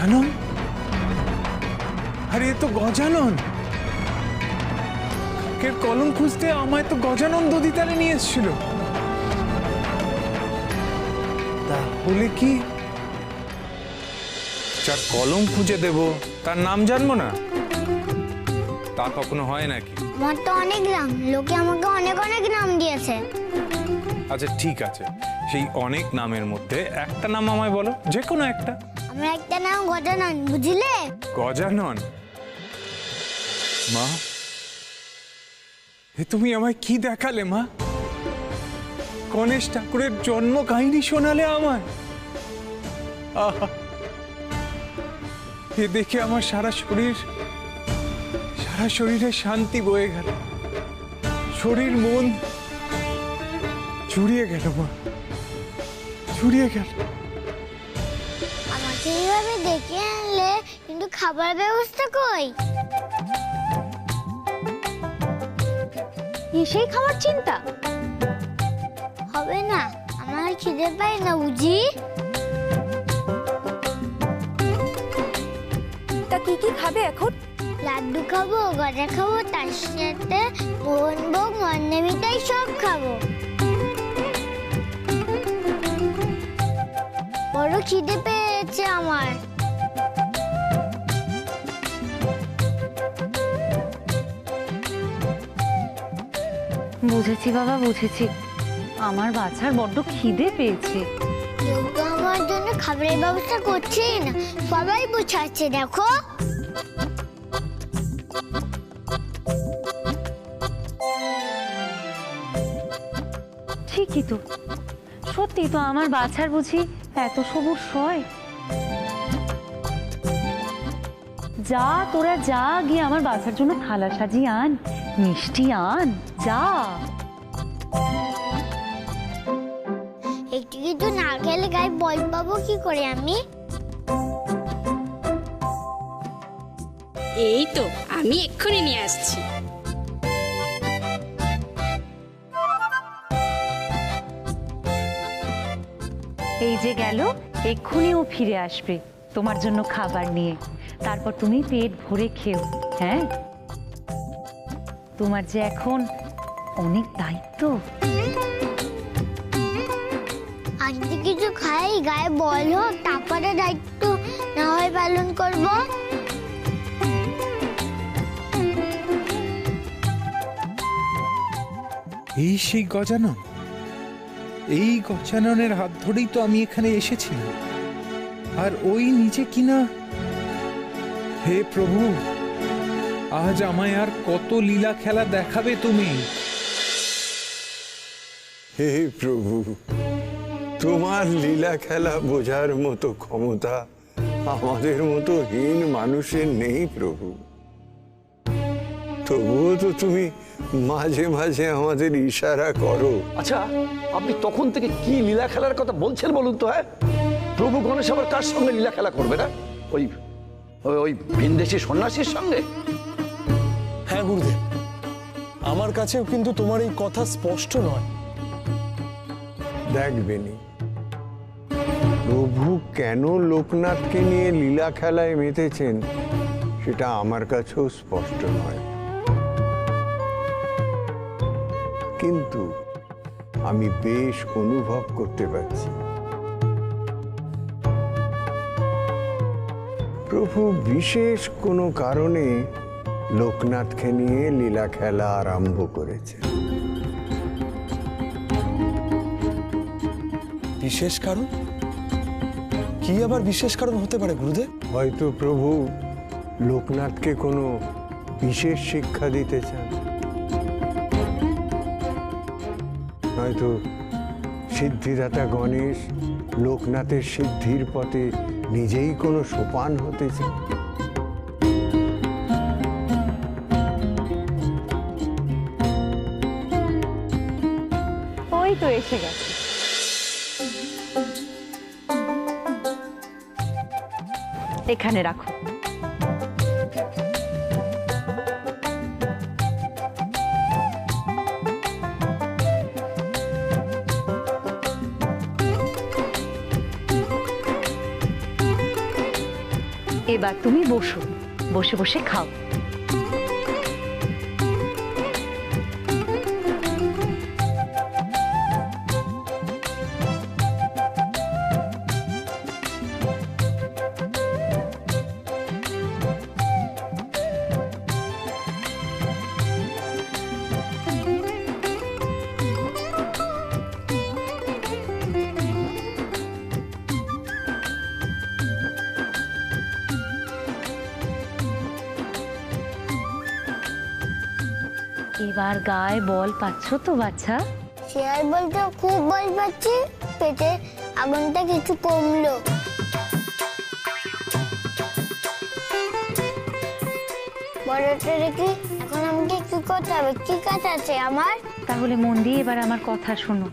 গজানন? আরে এ তো গজানন। কাকের কলম খুঁজতে আমায় তো গজানন দদিতালে নিয়ে এসেছিল। তাহলে কি যার কলম খুঁজে দেব তার নাম জানবো না? তা কখনো হয় নাকি? আমার তো অনেক নাম, লোকে আমাকে অনেক অনেক নাম দিয়েছে। আচ্ছা ঠিক আছে, সেই অনেক নামের মধ্যে একটা নাম আমায় বলো, যে কোনো একটা। আমার একটা নাম গজানন, বুঝলে? গজানন? মা, এ তুমি আমায় কি দেখালে মা? গণেশ ঠাকুরের জন্ম কাহিনী শোনালে আমায়। আহা, এ দেখে আমার সারা শরীরে শান্তি বয়ে গেল, শরীর মন জুড়িয়ে গেল মা, জুড়িয়ে গেল। আমাকে এইভাবে ডেকে আনলে, কিন্তু খাবার ব্যবস্থা কই? এসেই খাওয়ার চিন্তা হবে না, আমার খিদে পাই না বুঝি। তা কি কি খাবে এখন? লাড্ডু খাবো, গজা খাবো, তার সাথে মোহনভোগ, মন্ডা মিঠাই সব খাবো। বড় খিদে পেয়েছে আমার। বুঝেছি বাবা, বুঝেছি। আমার বাচ্চার বড্ড খিদে পেয়েছে। কেউ তো আমার জন্য খাবারের ব্যবস্থা করছেই না, সবাই বোঝাচ্ছে দেখো। ঠিকই তো, সত্যি তো, আমার বাচ্চার বুঝি এত সবুজ হয়। যা তোরা যা, গিয়ে আমার বাচ্চার জন্য থালা সাজিয়ে আন, মিষ্টি আন, যা। একটু কিছু না খেলে গায়ে বল পাবো কি করে আমি? এই তো আমি এক্ষুনি নিয়ে আসছি। এই যে গেল, এক্ষুনি ও ফিরে আসবে তোমার জন্য খাবার নিয়ে। তারপর তুমি পেট ভরে খেও। হ্যাঁ, তোমার যে এখন অনেক দায়িত্ব। আজকে কিছু খাই, গায়ে বল হোক, তারপরে দায়িত্ব না হয় পালন করবো। এই সেই গজানন? এই গজাননের হাত ধরেই তো আমি এখানে এসেছিলাম। আর ওই নিচে কিনা। হে প্রভু, আজ আমায় আর কত লীলা খেলা দেখাবে তুমি? হে প্রভু, তোমার লীলা খেলা বোঝার মতো ক্ষমতা আমাদের মতো হীন মানুষের নেই প্রভু। তবুও তো তুমি মাঝে মাঝে আমাদের ইশারা করো। আচ্ছা, আপনি তখন থেকে কি লীলা খেলার কথা বলছেন বলুন তো? হ্যাঁ, প্রভু গণেশ আবার কার সঙ্গে লীলা খেলা করবে না? ওই ওই ভিনদেশী সন্ন্যাসীর সঙ্গে? হ্যাঁ গুরুদেব, আমার কাছেও কিন্তু তোমার এই কথা স্পষ্ট নয়। দেখবেনি প্রভু কেন লোকনাথকে নিয়ে লীলা খেলায় মেতেছেন সেটা আমার কাছেও স্পষ্ট নয়, কিন্তু আমি বেশ অনুভব করতে পারছি প্রভু বিশেষ কোনো কারণে লোকনাথকে নিয়ে লীলা খেলা আরম্ভ করেছে। বিশেষ কারণ? কি আবার বিশেষ কারণ হতে পারে গুরুদেব? হয়তো প্রভু লোকনাথকে কোনো বিশেষ শিক্ষা দিতে চান, নয়তো সিদ্ধিদাতা গণেশ লোকনাথের সিদ্ধির পথে নিজেই কোনো সোপান হতে চান। ওই তো এসে গেছে। এখানে রাখো। এবার তুমি বসো, বসে বসে খাও। এবার গায়ে বল পাচ্ছ তো বাচ্চা? শেয়ার বলতে খুব বল পাচ্ছি, পেটে আগুনটা কিছু কমলো। বড়টা রেখে এখন আমাকে কি করতে হবে? কি কাজ আছে আমার? তাহলে মন দিয়ে এবার আমার কথা শোনো।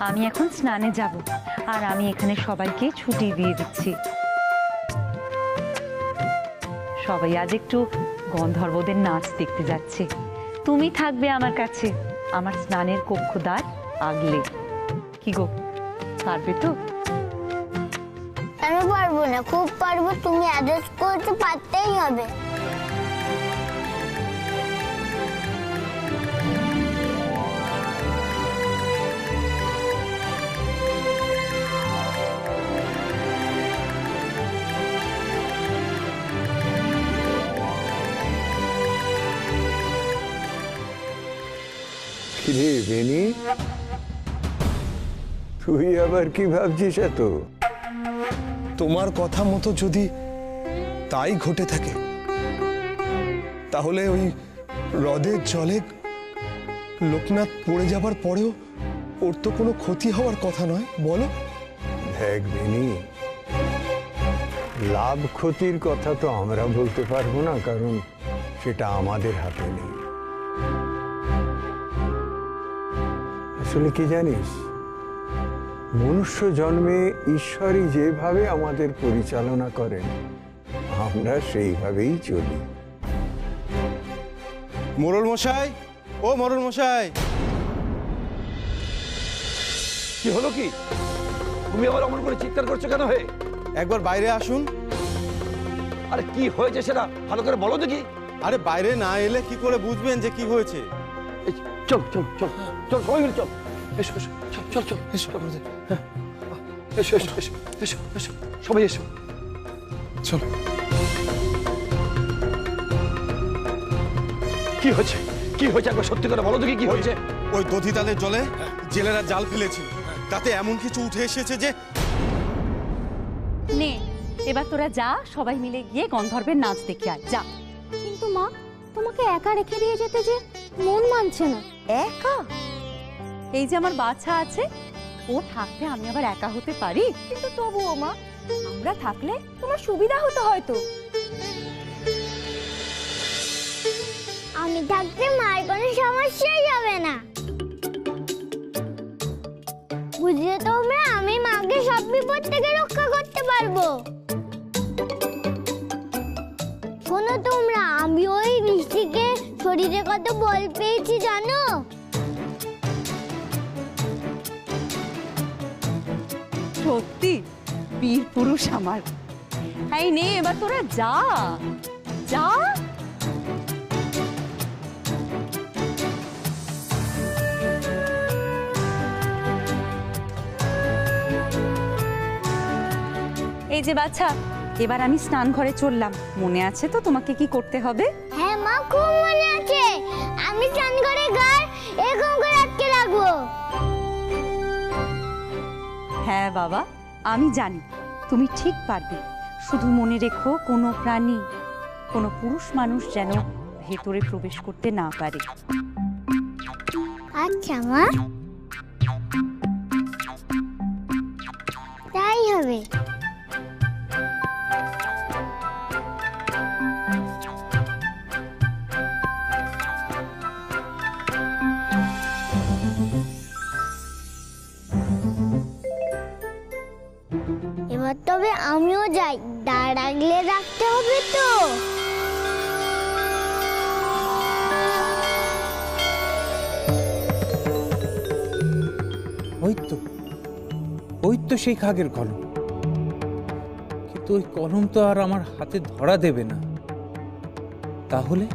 আমি এখন স্নানে যাব, আর আমি এখানে সবাইকে ছুটি দিয়ে দিচ্ছি। সবাই আজ একটু গন্ধর্বদের নাচ দেখতে যাচ্ছে। তুমি থাকবে আমার কাছে, আমার স্নানের কক্ষদ্বার আগলে। কি গো, পারবে তো? কেন পারবো না? খুব পারবো। তুমি অ্যাডজাস্ট করতে পারতেই হবে। কিরে বেনি, তুই আবার কি ভাবছিস এত? তোমার কথা মতো যদি তাই ঘটে থাকে, তাহলে ওই হ্রদের জলে লোকনাথ পড়ে যাবার পরেও ওর তো কোনো ক্ষতি হওয়ার কথা নয়, বলো? দেখ বেনি, লাভ ক্ষতির কথা তো আমরা বলতে পারবো না, কারণ সেটা আমাদের হাতে নেই। আসলে কি জানিস, মনুষ্য জন্মে ঈশ্বরই যেভাবে আমাদের পরিচালনা করেন, আমরা সেইভাবেই চলি। মোড়ল মশাই, ও মোড়ল মশাই! কি হলো কি? তুমি আবার অমন করে চিৎকার করছো কেন? হে, একবার বাইরে আসুন। আরে কি হয়েছে সেটা ভালো করে বলো দেখি। আরে বাইরে না এলে কি করে বুঝবেন যে কি হয়েছে? এই, চল চল চল চল, সবাই মিলে চল। এসো এসো, চল চল চল, এসো হ্যাঁ। এসো এসো এসো এসো এসো, সবাই এসো। চল। কি হয়েছে? কি হয়েছে একবার সত্যি করে বলো দেখি, কি হয়েছে? ওই দধিতালের জলে জেলেরা জাল ফেলেছিল, তাতে এমন কিছু উঠে এসেছে যে... নে, এবার তোরা যা, সবাই মিলে গিয়ে গন্ধর্বের নাচ দেখে আয়, যা। কিন্তু মা, তোমাকে একা রেখে দিয়ে যেতে যে মন মানছে না। একা? এই যে আমার বাচ্চা আছে, ও থাকতে আমি আবার একা হতে পারি? কিন্তু তবুও মা, আমরা থাকলে তোমার সুবিধা হতো হয়তো। আমি থাকতে মার কোনো সমস্যাই হবে না। বুঝলে তোমরা, আমি মাকে সব বিপদ থেকে রক্ষা করতে পারবো। শোনো তোমরা, আমি ওই বৃষ্টিকে শরীরে কত বল পেয়েছি জানো? সত্যি বীর পুরুষ আমার। এই নে, এবার তোরা যা যা। এই যে বাচ্চা, এবার আমি স্নান ঘরে চললাম। মনে আছে তো তোমাকে কি করতে হবে? হ্যাঁ মা, খুব মনে আছে। আমি স্নান করে গায়ে এরকম করে আটকে রাখবো। হ্যাঁ বাবা, আমি জানি তুমি ঠিক পারবে। শুধু মনে রেখো, কোনো প্রাণী, কোনো পুরুষ মানুষ যেন ভেতরে প্রবেশ করতে না পারে। আচ্ছা মা, তাই হবে। এবার তবে আমিও যাই, দাঁড় আগলে রাখতে হবে তো। ওই তো, ওই তো সেই খাগের কলম। কিন্তু কিন্তু ওই কলম তো আর আমার হাতে ধরা দেবে না। তাহলে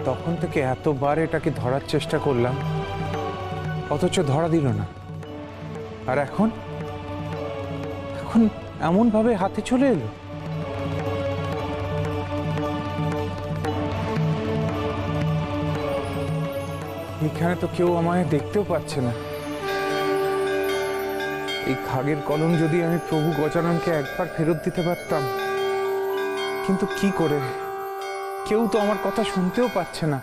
তখন থেকে এতবার এটাকে ধরার চেষ্টা করলাম, অথচ ধরা দিল না। আর এখন এখন এমন ভাবে হাতে চলে এলো। এখানে তো কেউ আমায় দেখতেও পাচ্ছে না। এই খাগের কলম যদি আমি প্রভু গজাননকে একবার ফেরত দিতে পারতাম, কিন্তু কি করে? কেউ তো আমার কথা শুনতেও পাচ্ছে না।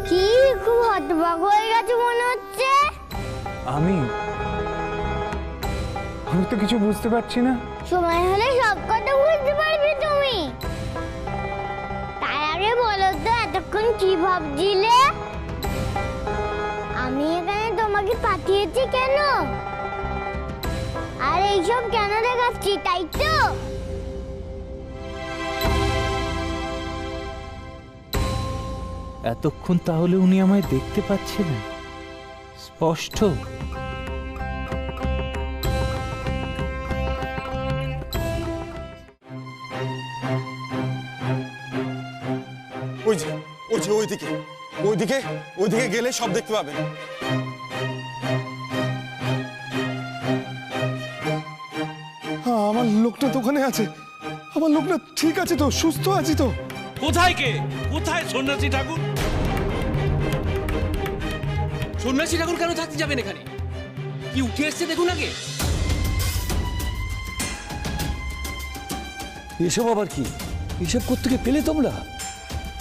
কি খুব হতবাক হয়ে গেছে মনে হচ্ছে। আমি তো কিছু বুঝতে পারছি না। সময় হলে সব কথা বুঝতে পারবে তুমি। তার আগে বলো তো এতক্ষণ কি ভাবছিলে? আমি এখানে তোমাকে পাঠিয়েছি কেন, আর এইসব কেন দেখাচ্ছি, তাই তো? এতক্ষণ তাহলে উনি আমায় দেখতে পাচ্ছিলেন স্পষ্ট? ওই যে ওইদিকে ওইদিকে ওইদিকে গেলে সব দেখতে পাবেন। হ্যাঁ, আমার লোকটা তো ওখানে আছে। আমার লোকটা ঠিক আছে তো, সুস্থ আছি তো। কোথায় কে? কোথায় সন্ন্যাসী ঠাকুর? সন্ন্যাসী ঠাকুর কেন থাকতে যাবেন এখানে? কি উঠে এসছে দেখুন আগে। এসব আবার কি? এসব কোত্থেকে পেলে তোমরা?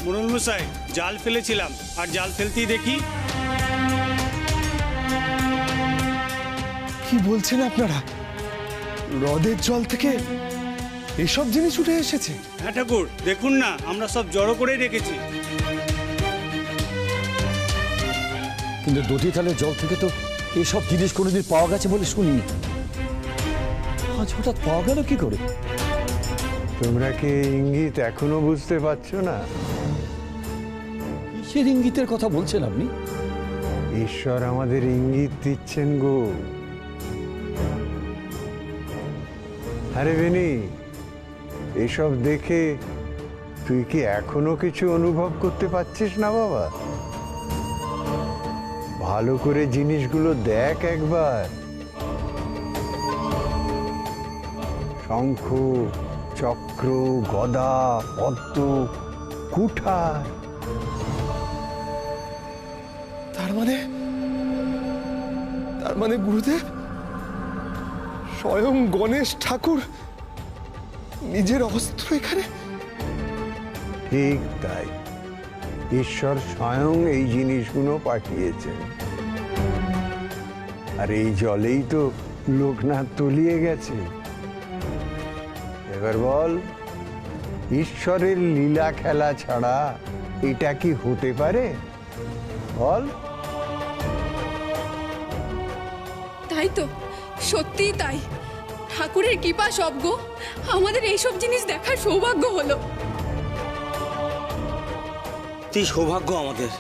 মোড়ল মশাই, জাল ফেলেছিলাম, আর জাল ফেলতেই দেখি। কি বলছেন আপনারা? হ্রদের জল থেকে এসব জিনিস উঠে এসেছে? হ্যাঁ ঠাকুর, দেখুন না, আমরা সব জড়ো করে রেখেছি। কিন্তু দধিতালের জল থেকে তো এসব জিনিস কোনোদিন পাওয়া গেছে বলে শুনিনি। আজ হঠাৎ পাওয়া গেল কি করে? তোমরা কি ইঙ্গিত এখনো বুঝতে পারছো না? কিসের ইঙ্গিতের কথা বলছেন আপনি? ঈশ্বর আমাদের ইঙ্গিত দিচ্ছেন গো। আরে বেনি, এসব দেখে তুই কি এখনো কিছু অনুভব করতে পারছিস না বাবা? ভালো করে জিনিসগুলো দেখ একবার। শঙ্খ, চক্র, গদা, পদ্ম, কুঠার। তার মানে গুরুদেব, স্বয়ং গণেশ ঠাকুর নিজের অস্ত্র এখানে? ঠিক তাই, ঈশ্বর স্বয়ং এই জিনিসগুলো পাঠিয়েছেন। আর এই জলেই তো লোকনাথ তলিয়ে গেছে। এবার বল, ঈশ্বরের লীলা খেলা ছাড়া এটা কি হতে পারে? বল। তাই তো, সত্যিই তাই। ঠাকুরের কৃপা সব গো, আমাদের এইসব জিনিস দেখার সৌভাগ্য হলো। কি সৌভাগ্য আমাদের।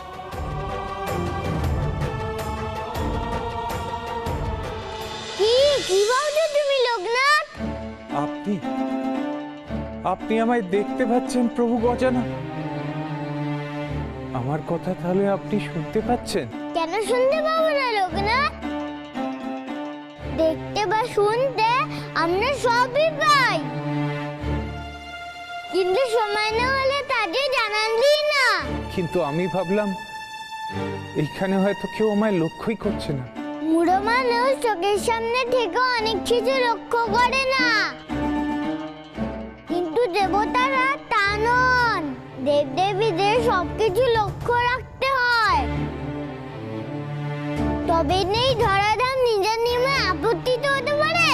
কি ভাবছো তুমি লোকনাথ? আপনি আমায় দেখতে পাচ্ছেন প্রভু গজানন? আমার কথা তাহলে আপনি শুনতে পাচ্ছেন? কেন শুনতে পাবো না লোকনাথ? দেখতে বা শুনতে আমরা সবই পাই, কিন্তু সময় না হলে তাদের জানান দিই না। কিন্তু আমি ভাবলাম এইখানে হয়তো কেউ আমায় লক্ষ্যই করছে না। বুড়ো মানুষ চোখের সামনে থেকে অনেক কিছু লক্ষ্য করে না, কিন্তু দেবতারা তা নন। দেবদেবীদের সবকিছু লক্ষ্য রাখতে হয়, তবে নেই ধরাধাম নিজের নিয়মে আপত্তিত হতে পারে।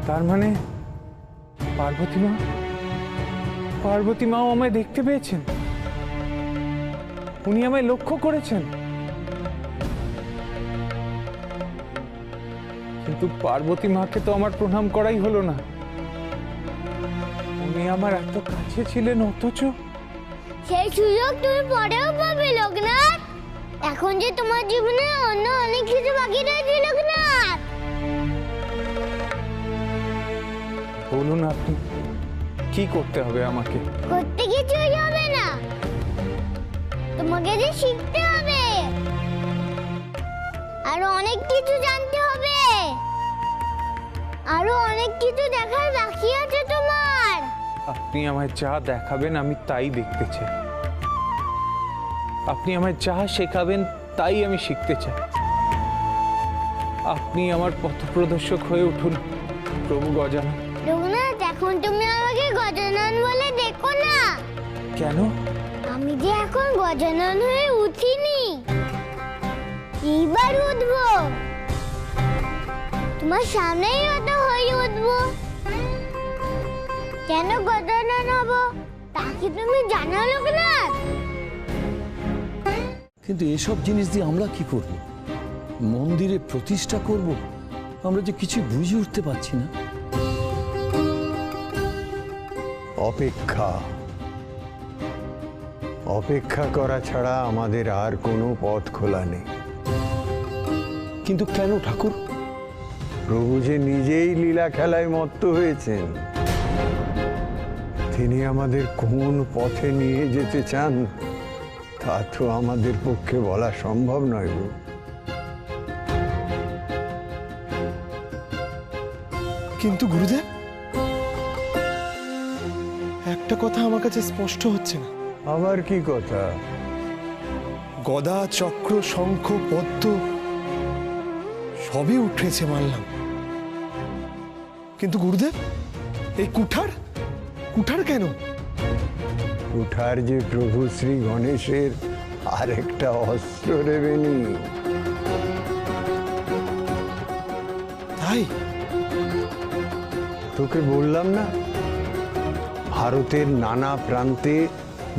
তার মানে পার্বতী মাও আমায় দেখতে পেয়েছেন, উনি আমায় লক্ষ্য করেছেন। কিন্তু পার্বতী মাকে তো আমার প্রণাম করাই হলো না। উনি আমার এত কাছে ছিলেন, অথচ সেই সুযোগ তুমি পরেও পাবে লোকনাথ। এখন যে তোমার জীবনে অন্য অনেক কিছু বাকি রয়েছে লোকনাথ। বলুন আপনি কি করতে হবে আমাকে? করতে কিছুই হবে না, তোমাকে যে শিখতে হবে আরো অনেক কিছু জানতে হবে, আরো অনেক কিছু দেখার বাকি আছে তোমার। আপনি আমায় যা দেখাবেন আমি তাই দেখতে চাই, আপনি আমায় যা শেখাবেন তাই আমি শিখতে চাই। আপনি আমার পথপ্রদর্শক হয়ে উঠুন প্রভু গজানন। লোকনাথ, এখন তুমি আমাকে গজানন বলে দেখো না। কেন? আমি যে এখন গজানন হয়ে উঠিনি, এইবার উঠবো, তোমার সামনেই হয়তো হয়ে উঠবো। কেন গজানন হব তা কি তুমি জানো লোকনাথ? কিন্তু এসব জিনিস দিয়ে আমরা কি করব? মন্দিরে প্রতিষ্ঠা করব? আমরা যে কিছু বুঝে উঠতে পারছি না। অপেক্ষা, অপেক্ষা করা ছাড়া আমাদের আর কোনো পথ খোলা নেই। কিন্তু কেন ঠাকুর? প্রভু যে নিজেই লীলা খেলায় মত্ত হয়েছেন, তিনি আমাদের কোন পথে নিয়ে যেতে চান তা তো আমাদের পক্ষে বলা সম্ভব নয় গো। কিন্তু গুরুদেব, একটা কথা আমার কাছে স্পষ্ট হচ্ছে না। আবার কি কথা? গদা, চক্র, শঙ্খ, পদ্ম সবই উঠেছে মানলাম, কিন্তু গুরুদেব এই কুঠার, কুঠার কেন? কুঠার যে প্রভু শ্রী গণেশের আরেকটা অস্ত্র রেবেনি। তাই তোকে বললাম না, ভারতের নানা প্রান্তে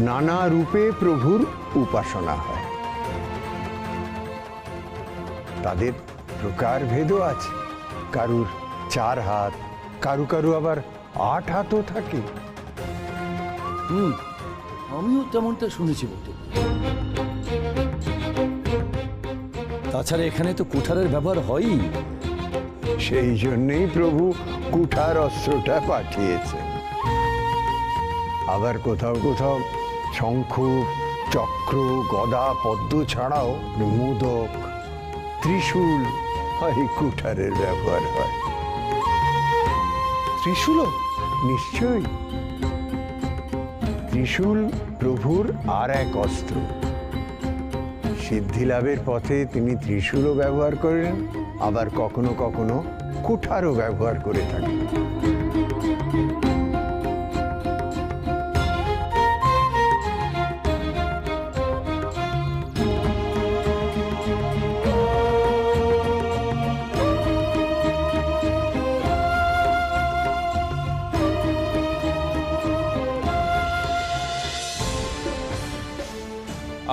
নানা রূপে প্রভুর উপাসনা হয়। তাদের প্রকারভেদও আছে, কারুর 4 হাত, কারু কারু আবার 8 হাতও থাকে। আমিও তেমনটা শুনেছি বটে। তাছাড়া এখানে তো কুঠারের ব্যবহার হয়ই। সেই জন্যই প্রভু কুঠার অস্ত্রটা পাঠিয়েছেন। আবার কোথাও কোথাও শঙ্খ, চক্র, গদা, পদ্ম ছাড়াও মোদক, ত্রিশূল আর এই কুঠারের ব্যবহার হয়। ত্রিশূলও? নিশ্চয়ই। ত্রিশূল প্রভুর আর এক অস্ত্র। সিদ্ধি লাভের পথে তিনি ত্রিশূলও ব্যবহার করেন, আবার কখনো কখনো কুঠারও ব্যবহার করে থাকেন।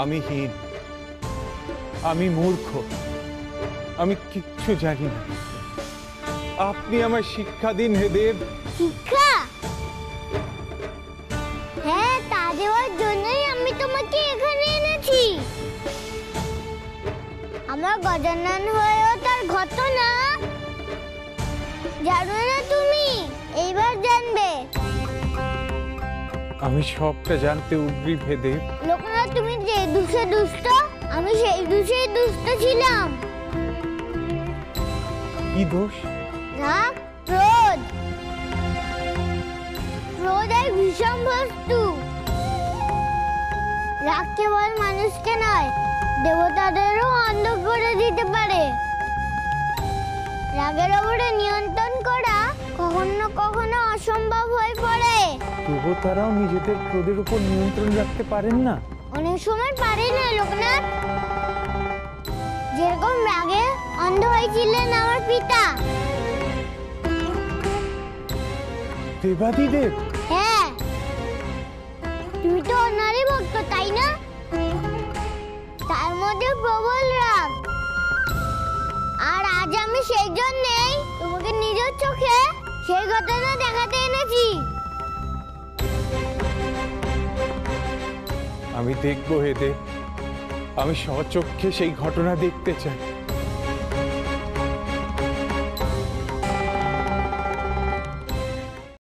আমি হীন, আমি মূর্খ, আমি কিচ্ছু জানি না। আপনি আমার শিক্ষা দিন হে দেব। শিক্ষা? হ্যাঁ, তা দেওয়ার জন্যই আমি তোমাকে এখানে এনেছি। আমার গজানন হয়েও তার ঘটনা জানো না তুমি, এইবার জানবে। আমি সবটা জানতে উদ্গ্রীব হে দেব। লোকনাথ, তুমি যে দুষ্টে দুষ্ট, আমি সেই দুষেই দুষ্ট ছিলাম। কি দোষ? রাগ, ক্রোধ। ক্রোধ এক ভীষণ বস্তু। রাগ কেবল মানুষকে নয়, দেবতাদেরও অন্ধ করে দিতে পারে। রাগের ওপরে নিয়ন্ত্রণ করা কখনো কখনো অসম্ভব হয়ে পড়ে। দেবতারাও নিজেদের ক্রোধের উপর নিয়ন্ত্রণ রাখতে পারেন না। অনেক সময় পারে না লোকনাথ। যেরকম রাগে অন্ধ হয়েছিলেন আমার পিতা। দেবাদিদেব? হ্যাঁ, তুমি তো ওনারই ভক্ত, তাই না? তার মধ্যে প্রবল রাগ। আর আজ আমি সেই জন্যেই তোমাকে নিজের চোখে সেই ঘটনা দেখাতে এনেছি। আমি দেখবো এদের, আমি স্বচক্ষে সেই ঘটনা দেখতে চাই।